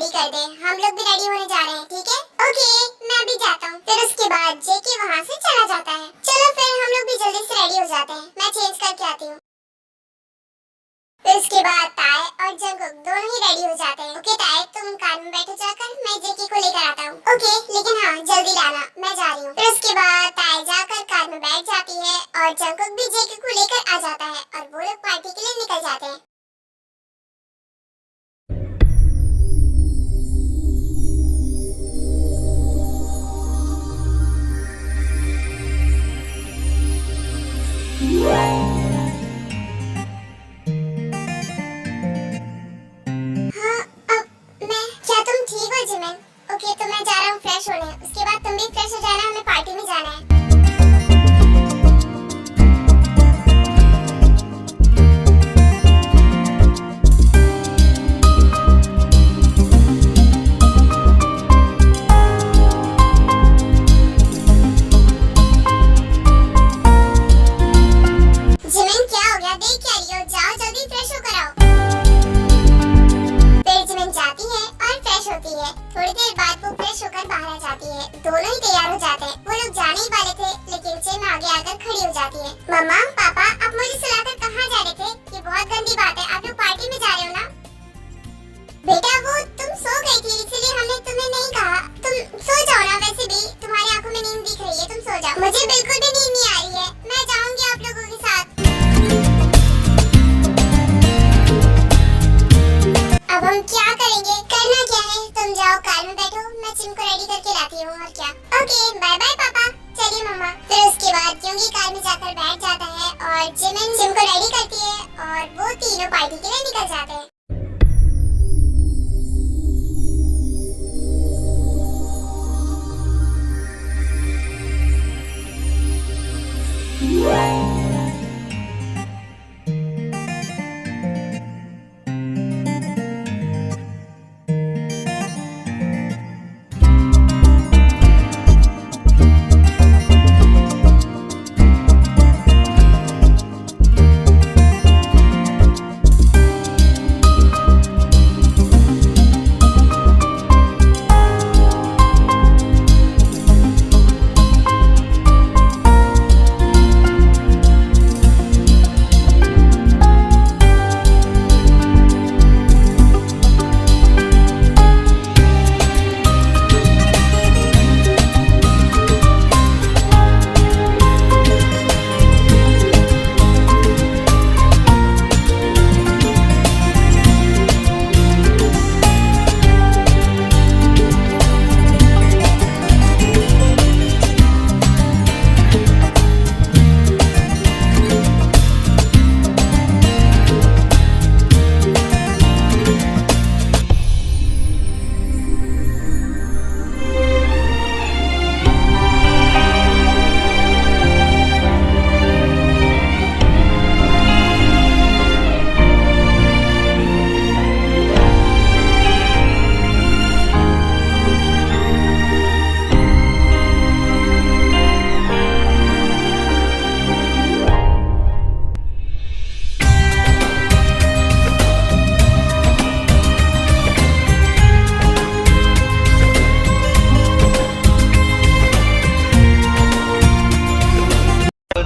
Ready कर दे, हम लोग भी रेडी होने जा रहे हैं, ठीक है? ओके, मैं भी जाता हूँ। फिर उसके बाद जेके वहाँ से चला जाता है। चलो फिर हम लोग भी जल्दी से रेडी हो जाते हैं, मैं चेंज करके आती हूँ। फिर उसके बाद ताए और जंगकुक दोनों ही रेडी हो जाते हैं। ओके ताए, तुम कार में बैठो जाकर, मैं जेके को लेकर आता हूँ। ओके, लेकिन हाँ जल्दी लाना, मैं जा रही हूँ। फिर उसके बाद ताए जाकर कार में बैठ जाती है और जंगकुक भी जेके को लेकर आ जाता है और वो लोग पार्टी के लिए निकल जाते हैं। जिमिन, ओके तो मैं जा रहा हूँ फ्रेश होने। उसके बाद तुम भी फ्रेश हो जाना, हमें पार्टी में जाना है। जिमिन क्या हो गया, देख क्या रही हो? जाओ जल्दी फ्रेश होकर आओ। फिर जिमिन जाती है और फ्रेश होती है। थोड़ी देर बाद वो फ्रेश होकर बाहर आ जाती है। दोनों ही तैयार हो जाते हैं। वो लोग जाने ही वाले थे, लेकिन जिम आगे आकर खड़ी हो जाती है। मम्मा पापा, आप मुझे सुलाकर कहाँ जा रहे थे? ये बहुत गंदी बात है, आप लोग पार्टी में जा रहे हो ना? बेटा वो तुम सो गई थी, इसलिए हमने तुम्हें नहीं कहा। तुम सो जाओ ना, वैसे भी तुम्हारी आंखों में नींद दिख रही है, तुम सो जाओ। मुझे बिल्कुल भी नींद नहीं आ रही है, मैं जाऊंगी आप लोगों के साथ। अब हम क्या करेंगे? करना क्या है, तुम जाओ कार में बैठो, मैं जिम को रेडी करके लाती हूँ। और क्या? ओके बाय बाय पापा। चलिए मम्मा। फिर उसके बाद योंगी कार में जाकर बैठ जाता है और जिमिन जिम को रेडी करती है और वो तीनों पार्टी के लिए निकल जाते हैं।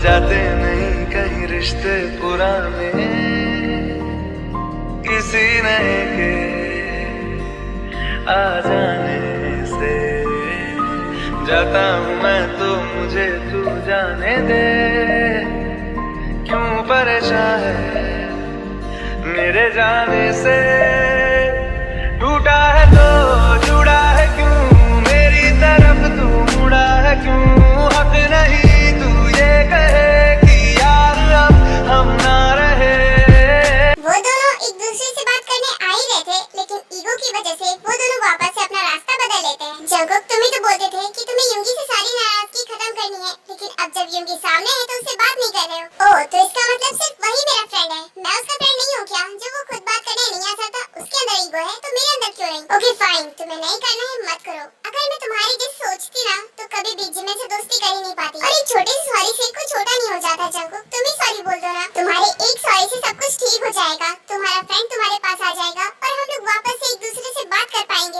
जाते नहीं कहीं रिश्ते पुराने किसी नए के आ जाने से। जाता हूँ मैं तो मुझे तू जाने दे, क्यों परेशान है मेरे जाने से। टूटा है तो जुड़ा है क्यों, मेरी तरफ तू मुड़ा है क्यों। हक नहीं तू ये कहे कि यार अब हम ना रहे। वो दोनों एक दूसरे से बात करने आ ही रहे थे, लेकिन ईगो की वजह से वो दोनों वापस से अपना रास्ता बदल लेते हैं। जंगकुक तुम ही तो बोलते थे कि तुम्हें युंगी से सारी नाराजगी खत्म करनी है, लेकिन अब जब युंगी सामने है तो उससे बात नहीं कर रहे हो। ओह, तो इसका मतलब सिर्फ वही मेरा फ्रेंड है, मैं उसका फ्रेंड नहीं हूँ क्या? जो वो खुद बात करने नहीं आ सकता, उसके अंदर ईगो है, तो मेरे अंदर क्यों नहीं? ओके फाइन, तुम्हें नहीं करना है मत करो। अगर मैं तुम्हारी जैसे सोचती ना तो कभी भी जिमिन से दोस्ती कर ही नहीं पाती। और एक छोटे से सॉरी से कोई छोटा नहीं हो जाता। जंगकुक तुम ही सॉरी बोल दो ना, तुम्हारे एक सॉरी से सब कुछ ठीक हो जाएगा। तुम्हारा फ्रेंड तुम्हारे पास आ जाएगा और हम लोग वापस से एक दूसरे से बात कर पाएंगे।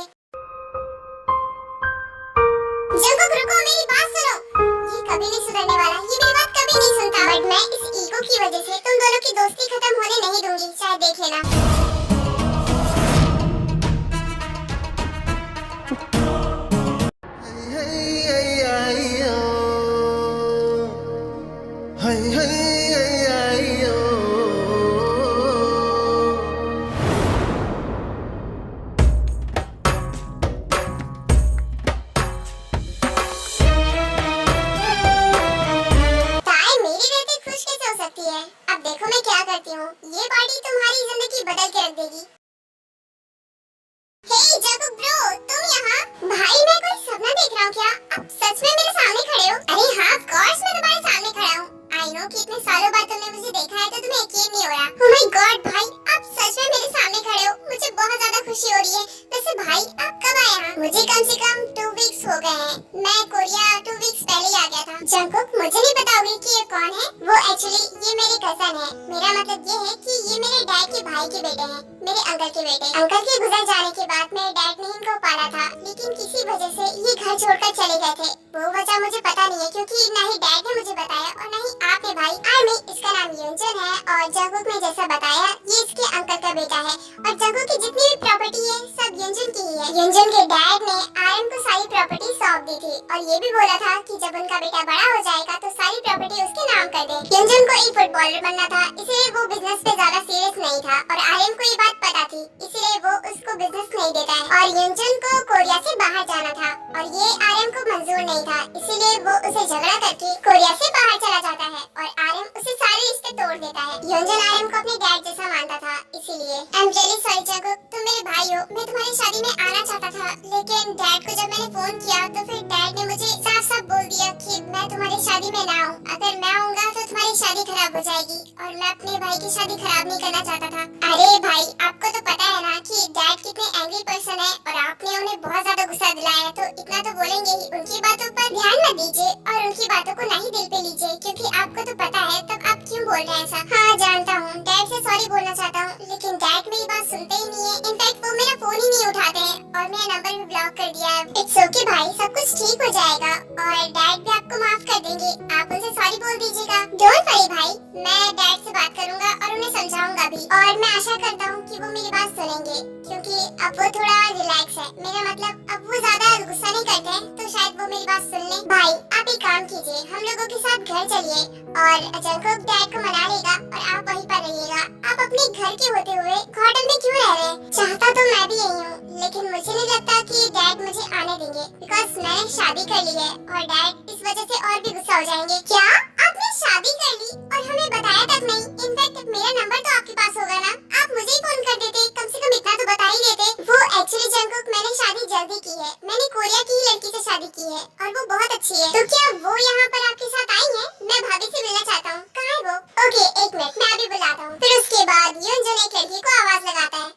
मुझे कम से कम 2 वीक्स हो गए हैं। मैं कोरिया 2 वीक्स पहले ही आ गया था। जंगकुक, मुझे नहीं बताओगे कि ये कौन है? वो एक्चुअली ये मेरे कजन है। मेरा मतलब ये है कि ये मेरे डैड के भाई के बेटे हैं, मेरे अंकल के बेटे। अंकल के गुजर जाने के बाद मेरे डैड ने इनको पाला था, लेकिन किसी वजह से ये घर छोड़कर चले गए थे। वो वजह मुझे पता नहीं है, क्योंकि न ही डैड ने मुझे बताया और न ही आपने भाई। आर्मी, इसका नाम युंजन है और जंगकुक ने जैसा बताया ये इसके अंकल का बेटा है। और जंगकुक की जितनी भी प्रॉपर्टी है सब युंजन की ही है। युंजन के डैड ने आर्यन को सारी प्रॉपर्टी सौंप दी थी और ये भी बोला था कि जब उनका बेटा बड़ा हो जाएगा तो सारी प्रॉपर्टी उसके नाम कर दे। युंजन को एक फुटबॉलर बनना था, इसलिए वो बिजनेस पे ज्यादा सीरियस नहीं था और आर्यन को ये बात पता थी, इसलिए वो उसको बिजनेस नहीं देता है। और युंजन को कोरिया से बाहर जाना था और ये आर्यन को मंजूर नहीं था, इसीलिए वो उसे झगड़ा करके कोरिया से बाहर चला जाता है और आर्यन उसे सारे रिश्ते तोड़ देता है। युंजन आर्यन को अपने डैड जैसा मानता था, इसीलिए। I am really sorry Jungkook, तुम मेरे भाई हो। मैं तुम्हारी शादी में आना चाहता था, लेकिन डैड को जब मैंने फोन किया तो फिर डैड ने मुझे साफ साफ बोल दिया कि मैं तुम्हारी शादी में ना आऊँ। अगर मैं आऊँगा तो तुम्हारी शादी खराब हो जाएगी और मैं अपने भाई की शादी खराब नहीं करना चाहता था। अरे भाई, आपको तो पता है ना कि डैड कितने एंग्री पर्सन है और आपने उन्हें बहुत ज्यादा गुस्सा दिलाया, तो इतना तो बोलेंगे ही। उनकी बातों पर ध्यान मत दीजिए और उनकी बातों को नहीं दिल पे लीजिए, क्योंकि आपको तो पता है। तब आप क्यों बोल रहे हैं ऐसा? हाँ जानता हूँ, डैड से सॉरी बोलना चाहता हूँ, लेकिन डैड मेरी बात सुनते ही नहीं है। इनफैक्ट वो मेरा फोन ही नहीं उठाते हैं और मेरा नंबर भी ब्लॉक कर दिया है। इट्स ओके भाई, सब कुछ ठीक हो जाएगा और डैड भी आपको माफ कर देंगे। आप उनसे सॉरी बोल दीजिएगा। डोंट वरी भाई, मैं डैड से बात करूंगा और उन्हें समझाऊंगा भी। और मैं आशा करता हूँ कि वो मेरी बात सुनेंगे, क्योंकि अब वो थोड़ा रिलैक्स है। मेरा मतलब अब वो ज्यादा गुस्सा नहीं करते हैं, तो शायद वो मेरी बात सुन ले। भाई आप एक काम कीजिए, हम लोगों के साथ घर चलिए और जंगकुक डैड को मना लेगा और आप वहीं पर रहिएगा। आप अपने घर के होते हुए होटल में क्यों रह रहे हैं? चाहता तो मैं भी यही हूँ, लेकिन मुझे नहीं लगता कि डैड मुझे आने देंगे, बिकॉज मैंने शादी कर ली है और डैड इस वजह से और भी गुस्सा हो जाएंगे। क्या आपने शादी कर ली और हमें बताया तक नहीं? इनफैक्ट मेरा नंबर तो आपके पास होगा ना, आप मुझे ही फोन कर देते, कम से कम इतना तो बता ही देते। वो एक्चुअली जंगकुक, मैंने शादी जल्दी की है। मैंने कोरिया की ही लड़की से शादी की है और वो बहुत अच्छी है। तो क्या वो यहाँ पर आपके साथ आई है? मैं भाभी से मिलना चाहता हूँ। कहाँ है वो? ओके एक मिनट, मैं अभी बुलाता हूँ। फिर उसके बाद युंजन एक लड़की को आवाज लगाता है।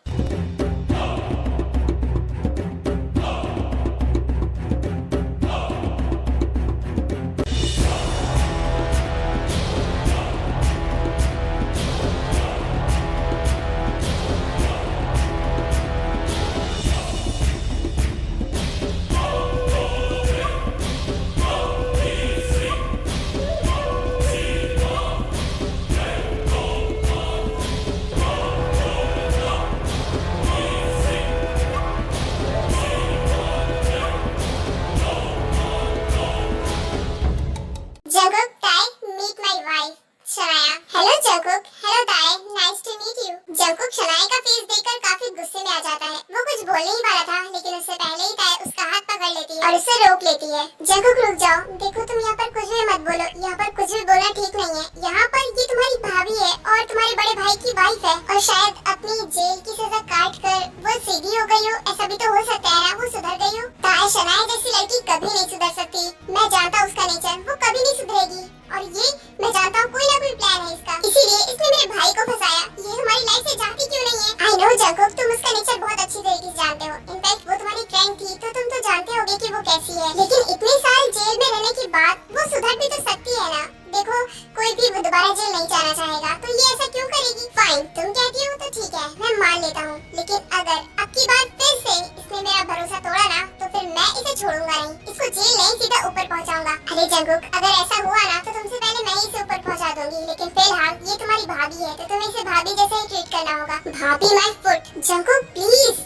जंगकुक, ताई, meet my wife, Shanaya. Hello Jungkook, hello Tae, nice to meet you. Jungkook Shanaya का फेस देखकर काफी गुस्से में आ जाता है। वो कुछ बोलने ही वाला था, लेकिन उससे पहले ही ताई उसका हाथ पकड़ लेती है और उसे रोक लेती है। जंगकुक रुक जाओ, देखो तुम यहाँ पर कुछ भी मत बोलो, यहाँ पर कुछ भी बोलना ठीक नहीं है। यहाँ पर ये तुम्हारी भाभी है और तुम्हारे बड़े भाई की वाइफ है, और शायद अपनी जेल की सजा काट कर वो सीधी हो गई हो, ऐसा भी तो हो सकता है ना, वो सुधर गई हो। ताई, शनाया जैसी लड़की कभी नहीं सुधर सकती। मैं जानता हूँ उसका नेचर, वो कभी नहीं सुधरेगी। और ये मैं जानता हूँ कोई ना कोई प्लान है इसका, इसीलिए इसने मेरे भाई को फंसाया। ये हमारी लाइफ से जाती क्यों नहीं है? आई नो जंगकुक, तुम उसका नेचर बहुत अच्छी तरीके से जानते हो। इनफैक्ट वो तुम्हारी फ्रेंड थी, तो तुम तो जानते होगे कि वो कैसी है। लेकिन इतने साल जेल में रहने के बाद वो सुधर भी तो सकती है ना। देखो, कोई भी दोबारा जेल नहीं जाना चाहेगा, तो ये ऐसा क्यों करेगी? फाइन, तुम कहती हो तो ठीक है, मैं मान लेता हूँ, लेकिन अगर अब की बार फिर से इसने मेरा भरोसा तोड़ा ना, तो फिर मैं इसे छोड़ूंगा नहीं। इसको जेल नहीं, सीधा ऊपर पहुँचाऊंगा। अरे जंगकुक, अगर ऐसा हुआ ना तो तुमसे पहले मैं ही इसे ऊपर पहुँचा दूंगी, लेकिन फिलहाल ये तुम्हारी भाभी है, तो तुम्हें इसे भाभी जैसे ही ट्रीट करना होगा। भाभी माय फुट। Jungkook please.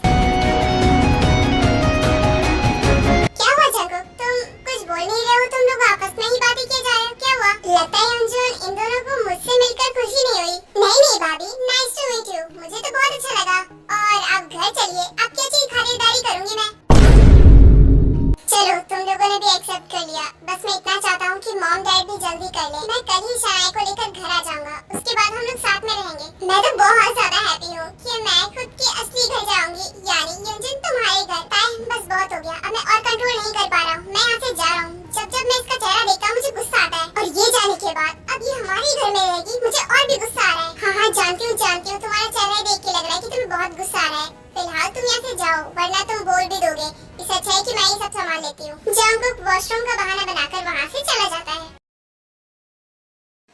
क्या हुआ जंगकुक, तुम कुछ बोल नहीं रहे हो? तुम लोग आपस में ही बातें किए जा रहे हो, क्या हुआ? लगता है युंजन, इन दोनों को मुझसे मिलकर खुशी नहीं हुई। नहीं भाभी, नाइस टू मीट यू, मुझे तो बहुत अच्छा लगा। और आप घर चलिए, अब क्या चीज खरीदारी करूंगी मैं। चलो, तुम लोगों ने भी एक्सेप्ट कर लिया। बस मैं इतना चाहता हूँ कि मॉम डैड भी जल्दी कर ले। मैं कल ही शनाया को लेकर घर आ जाऊंगा, उसके बाद हम लोग साथ में रहेंगे। मैं तो बहुत ज्यादा हैप्पी हूँ कि मैं खुद के असली घर जाऊंगी वॉशरूम का बहाना बनाकर वहाँ से चला जाता है।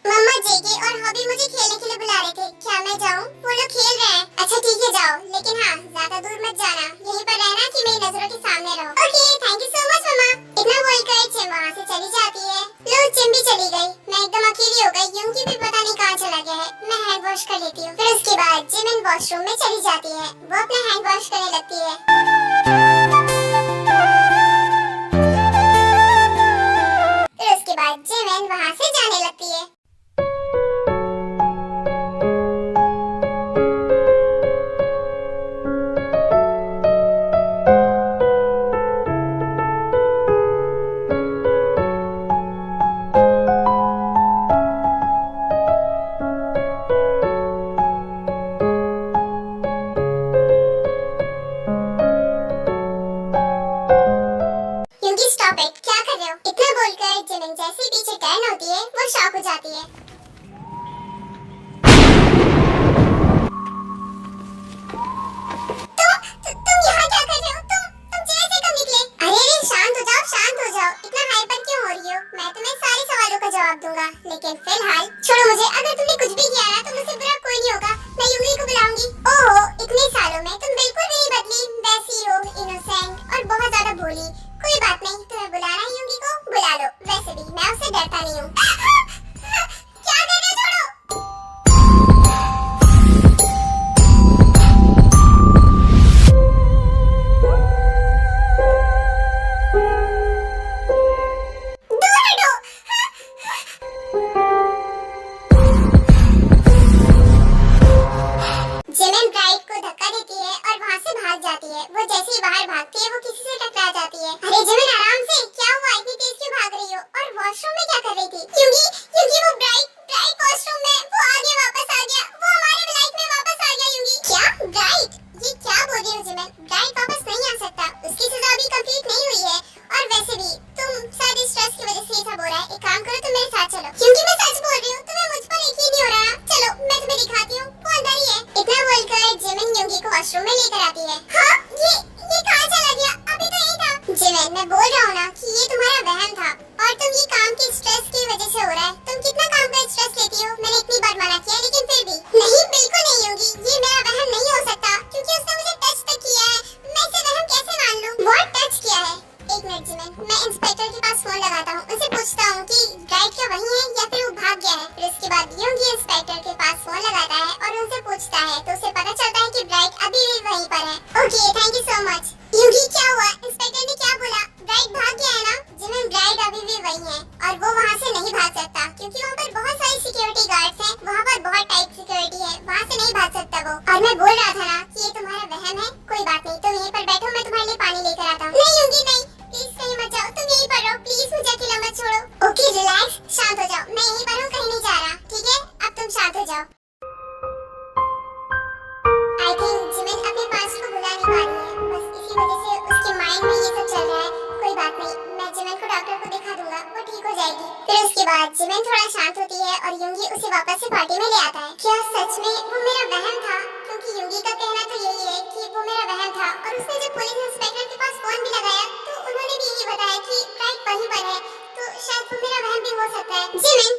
मम्मा जेके और हॉबी मुझे खेलने के लिए बुला रहे थे, क्या मैं जाऊँ? वो लोग खेल रहे हैं। अच्छा ठीक है जाओ, लेकिन हाँ ज्यादा दूर मत जाना, यहीं पर रहना कि मेरी नजरों के सामने रहो। Okay thank you so much मम्मा। इतना बोलकर चिम वहाँ से चली जाती है। लो चिम भी चली गई, मैं एकदम अकेली हो गई। यूंगी भी पता नहीं कहाँ चला गया है। मैं हैंड वॉश कर लेती हूँ। फिर उसके बाद जिमिन वॉशरूम में चली जाती है। वो अपना हैंड वॉश करने लगती है। फिर उसके बाद जिमिन वहाँ से जाने लगती है। स्टॉप इट, क्या कर रहे हो? इतना बोलकर जिमिन जैसे ही पीछे टर्न होती है वो शॉक हो जाती है। तुम यहाँ क्या कर रहे हो? तुम जेल से कब निकले? अरे शांत हो जाओ, शांत हो जाओ। इतना हाइपर क्यों हो रही हो? मैं तुम्हें सारे सवालों का जवाब दूंगा, लेकिन फिलहाल छोड़ो मुझे। अगर तुमने कुछ भी किया ना तो मुझसे बुरा कोई नहीं होगा। मैं यूंगी को बुलाऊंगी। ओहो इतने सालों में तुम बिल्कुल भी नहीं बदली, वैसी हो इनोसेंट और बहुत ज्यादा भोली। कोई बात नहीं, तुम्हें बुलाना है यूंगी को, बुला लो। वैसे भी मैं उससे डरता नहीं हूँ। क्या कर रहे हो? छोड़ो। दूर हटो। जिमिन ब्राइट को धक्का देती है और वहाँ से भाग जाती है। वो जैसे ही बाहर भागती है वो किसी से टकरा जाती है। अरे जिमिन आराम से, क्या हुआ? इतनी तेज क्यों भाग रही हो? और वॉशरूम में क्या कर रही थी? यूंगी वो ब्राइट वॉशरूम में, वो आ गया, वापस आ गया। वो हमारे लाइफ में वापस आ गया। यूंगी क्या? ब्राइट? ये क्या बोल रही हो जिमिन? ब्राइट वापस नहीं आ सकता, उसकी सजा अभी कंप्लीट नहीं हुई है। और वैसे भी तुम शायद स्ट्रेस की वजह से ये सब हो रहा है। एक काम करो, तुम मेरे साथ चलो। क्योंकि मैं सच बोल रही हूँ, तुम्हें मुझ पर यकीन नहीं हो रहा। चलो मैं तुम्हें दिखाती हूँ, वो अंदर ही है। इतना बोलकर जिमिन यूंगी को वॉशरूम में लेकर आती है। हाँ ये कहाँ चला गया? अभी तो यही था। जिमिन मैं बोल रहा हूँ ना कि ये तुम्हारा वहम था और तुम ये काम के स्ट्रेस की वजह से हो रहा है। तुम कितना काम का स्ट्रेस लेती हो? मैंने इतनी बार मना किया लेकिन फिर भी। नहीं बिल्कुल नहीं होगी, ये मेरा वहम नहीं हो सकता क्योंकि उसने मुझे टच तक किया है। मैं इसे वहम कैसे मान लूं? व्हाट टच किया है? एक मिनट जिमिन, मैं इंस्पेक्टर के पास फोन लगाता हूँ, उनसे पूछता हूँ कि ब्राइट क्या वही है या फिर वो भाग गया है। फिर उसके बाद यूंगी इंस्पेक्टर के पास फोन लगाता है और उनसे पूछता है तो उसे पता चलता है कि ब्राइट अभी भी वहीं पर है। Okay thank you so much. Yoongi क्या हुआ? इंस्पेक्टर ने क्या बोला? ब्राइट भाग गया है ना? जिमिन ब्राइट अभी भी वही है और वो वहाँ से नहीं भाग सकता क्योंकि वहाँ पर बहुत सारी सिक्योरिटी गार्ड्स हैं। वहाँ पर बहुत टाइट सिक्योरिटी है, वहाँ से नहीं भाग सकता वो। और मैं बोल रहा था ना कि ये तुम्हारा वहम है। कोई बात नहीं, तुम यहीं पर बैठो, मैं तुम्हारे लिए पानी लेकर आता हूँ। नहीं यूंगी नहीं, प्लीज कहीं मत जाओ, तुम यहीं पर रहो प्लीज, मुझे अकेला मत छोड़ो। ओके रिलैक्स, शांत हो जाओ, मैं यहीं पर हूँ, कहीं नहीं जा रहा। ठीक है अब तुम शांत हो जाओ। आई थिंक जिमिन अपने पास्ट को भुला नहीं पा रही है, बस इसी वजह से उसके माइंड में ये सब चल रहा है। कोई बात नहीं, मैं जिमिन को डॉक्टर को दिखा दूंगा, वो ठीक हो जाएगी। फिर उसके बाद जिमिन थोड़ा शांत होती है और यूंगी उसे वापस से पार्टी में ले आता है। क्या सच में वो मेरा वहम था? क्योंकि यूंगी का कहना तो यही है कि वो मेरा वहम था और उसने जब पुलिस इंस्पेक्टर के पास फोन भी लगाया तो उन्होंने भी यही बताया कि ब्राइट वहीं पर है, तो शायद वो मेरा वहम भी हो सकता है। जिमिन